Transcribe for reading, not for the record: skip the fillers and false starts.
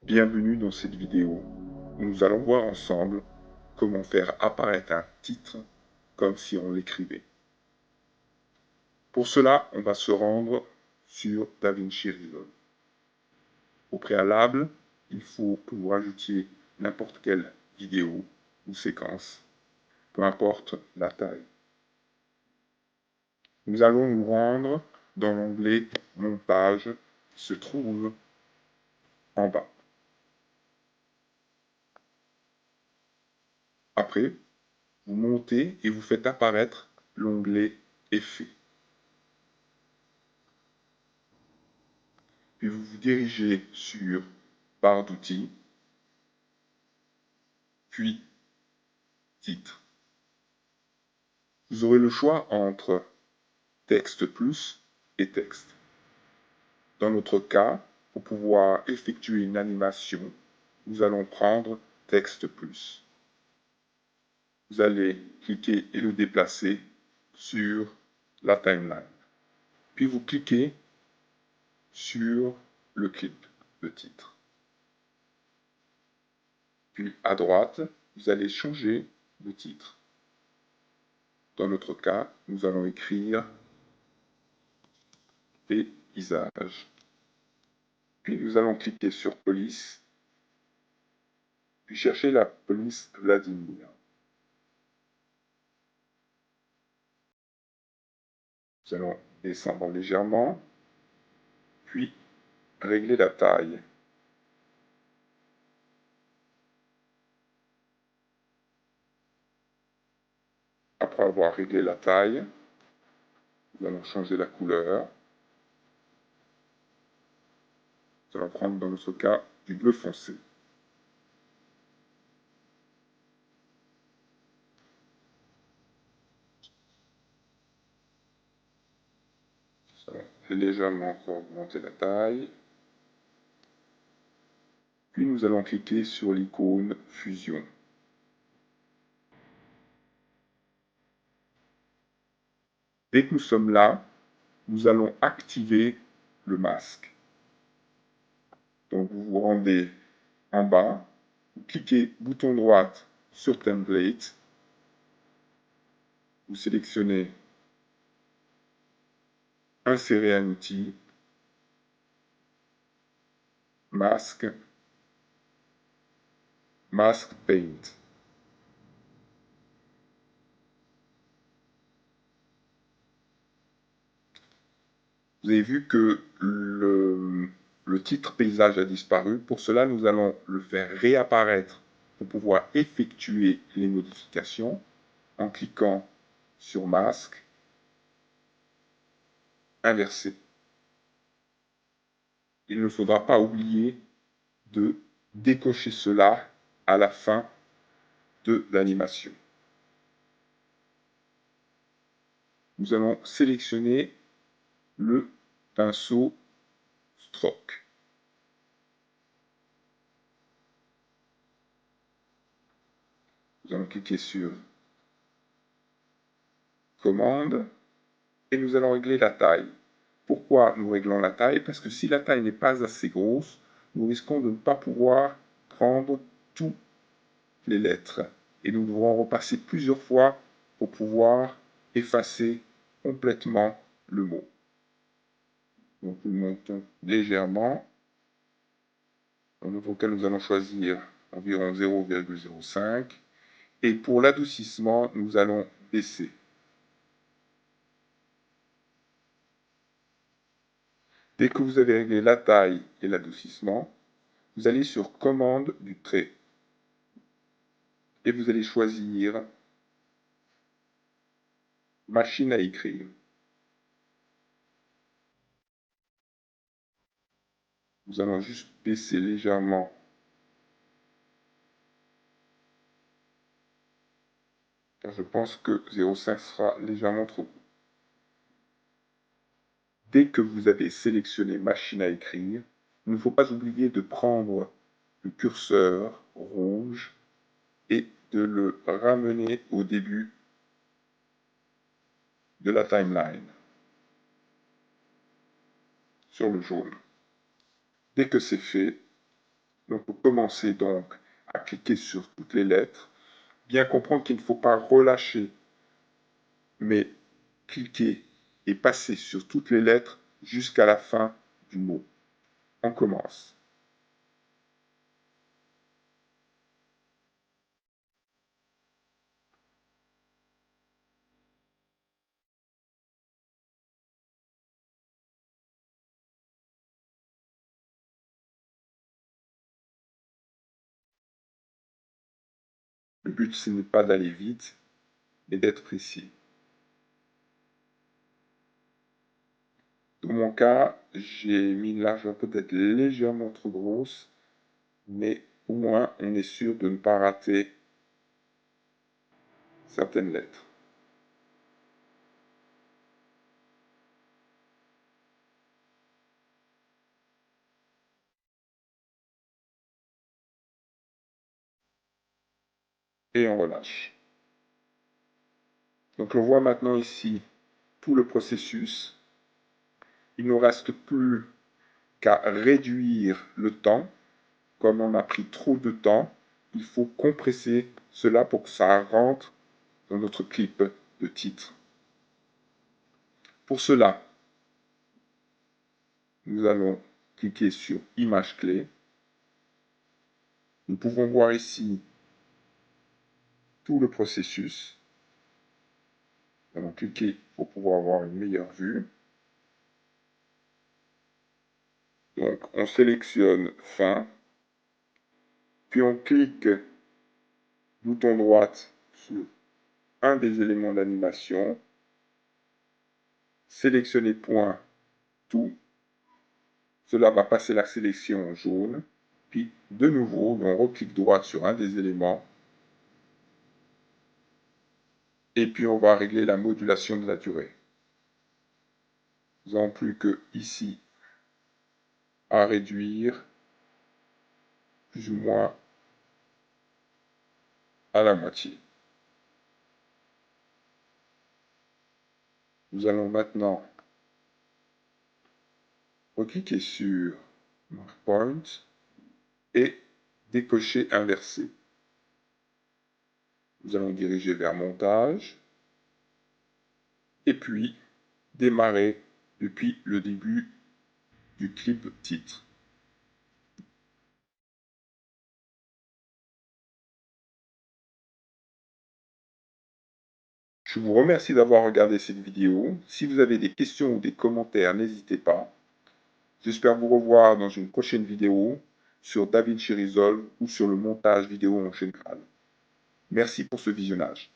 Bienvenue dans cette vidéo où nous allons voir ensemble comment faire apparaître un titre comme si on l'écrivait. Pour cela, on va se rendre sur DaVinci Resolve. Au préalable, il faut que vous rajoutiez n'importe quelle vidéo ou séquence, peu importe la taille. Nous allons nous rendre dans l'onglet Montage qui se trouve en bas. Après, vous montez et vous faites apparaître l'onglet Effets. Puis vous vous dirigez sur Barre d'outils, puis Titre. Vous aurez le choix entre Texte plus et Texte. Dans notre cas, pour pouvoir effectuer une animation, nous allons prendre Texte plus. Vous allez cliquer et le déplacer sur la timeline. Puis vous cliquez sur le clip de titre. Puis à droite, vous allez changer le titre. Dans notre cas, nous allons écrire paysage. Puis nous allons cliquer sur police, puis chercher la police Vladimir. Nous allons descendre légèrement, puis régler la taille. Après avoir réglé la taille, nous allons changer la couleur. Nous allons prendre dans notre cas du bleu foncé. Nous allons légèrement encore augmenter la taille. Puis nous allons cliquer sur l'icône Fusion. Dès que nous sommes là, nous allons activer le masque. Donc vous vous rendez en bas, vous cliquez bouton droit sur Template, vous sélectionnez Insérer un outil, Masque, Mask Paint. Vous avez vu que le titre paysage a disparu. Pour cela, nous allons le faire réapparaître pour pouvoir effectuer les modifications en cliquant sur Masque, Inverser. Il ne faudra pas oublier de décocher cela à la fin de l'animation. Nous allons sélectionner le pinceau Stroke. Nous allons cliquer sur Commande et nous allons régler la taille. Pourquoi nous réglons la taille? Parce que si la taille n'est pas assez grosse, nous risquons de ne pas pouvoir prendre toutes les lettres. Et nous devrons repasser plusieurs fois pour pouvoir effacer complètement le mot. Donc nous montons légèrement, au niveau auquel nous allons choisir environ 0,05. Et pour l'adoucissement, nous allons baisser. Dès que vous avez réglé la taille et l'adoucissement, vous allez sur Commande du trait. Et vous allez choisir Machine à écrire. Nous allons juste baisser légèrement car je pense que 0,5 sera légèrement trop. Dès que vous avez sélectionné Machine à écrire, il ne faut pas oublier de prendre le curseur rouge et de le ramener au début de la timeline, sur le jaune. Dès que c'est fait, Donc vous commencez donc à cliquer sur toutes les lettres. Bien comprendre qu'il ne faut pas relâcher, mais cliquer et passer sur toutes les lettres jusqu'à la fin du mot. On commence. Le but, ce n'est pas d'aller vite, mais d'être précis. Dans mon cas, j'ai mis une largeur peut-être légèrement trop grosse, mais au moins on est sûr de ne pas rater certaines lettres. Et on relâche. Donc on voit maintenant ici tout le processus. Il ne nous reste plus qu'à réduire le temps. Comme on a pris trop de temps, il faut compresser cela pour que ça rentre dans notre clip de titre. Pour cela, nous allons cliquer sur Image clé. Nous pouvons voir ici tout le processus. Nous allons cliquer pour pouvoir avoir une meilleure vue. Donc, on sélectionne fin, puis on clique bouton droite sur un des éléments d'animation, sélectionner point tout. Cela va passer la sélection en jaune. Puis, de nouveau, on reclique droite sur un des éléments. Et puis, on va régler la modulation de la durée. Nous n'avons plus que ici à réduire plus ou moins à la moitié. Nous allons maintenant recliquer sur Mark Point et décocher inversé. Nous allons diriger vers montage et puis démarrer depuis le début du clip titre. Je vous remercie d'avoir regardé cette vidéo. Si vous avez des questions ou des commentaires, n'hésitez pas. J'espère vous revoir dans une prochaine vidéo sur DaVinci Resolve ou sur le montage vidéo en général. Merci pour ce visionnage.